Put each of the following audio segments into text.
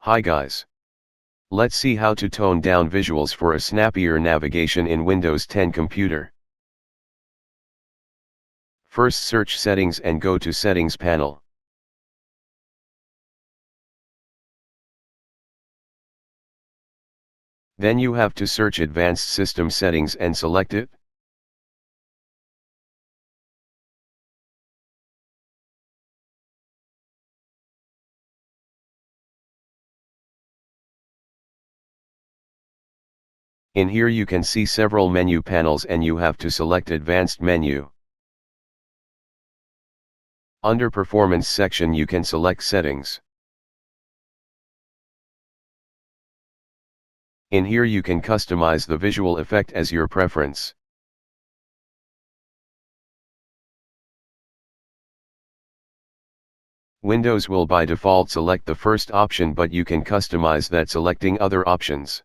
Hi guys. Let's see how to tone down visuals for a snappier navigation in Windows 10 computer. First search Settings and go to Settings panel. Then you have to search Advanced System Settings and select it. In here you can see several menu panels and you have to select Advanced menu. Under Performance section you can select Settings. In here you can customize the visual effect as your preference. Windows will by default select the first option, but you can customize that selecting other options.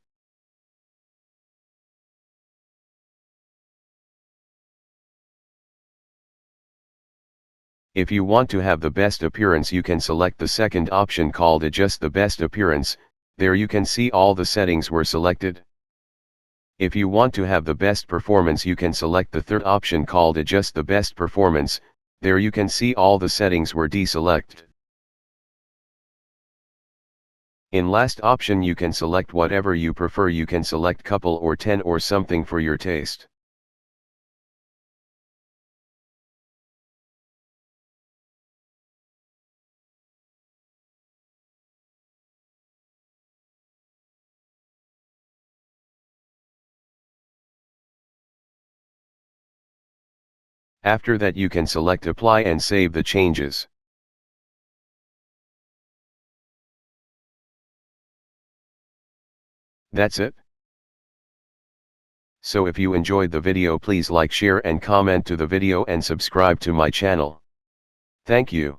If you want to have the best appearance you can select the second option called Adjust the Best Appearance. There you can see all the settings were selected. If you want to have the best performance you can select the third option called Adjust the Best Performance. There you can see all the settings were deselected. In last option you can select whatever you prefer. You can select couple or 10 or something for your taste. After that you can select Apply and save the changes. That's it. So if you enjoyed the video please like, share and comment to the video and subscribe to my channel. Thank you.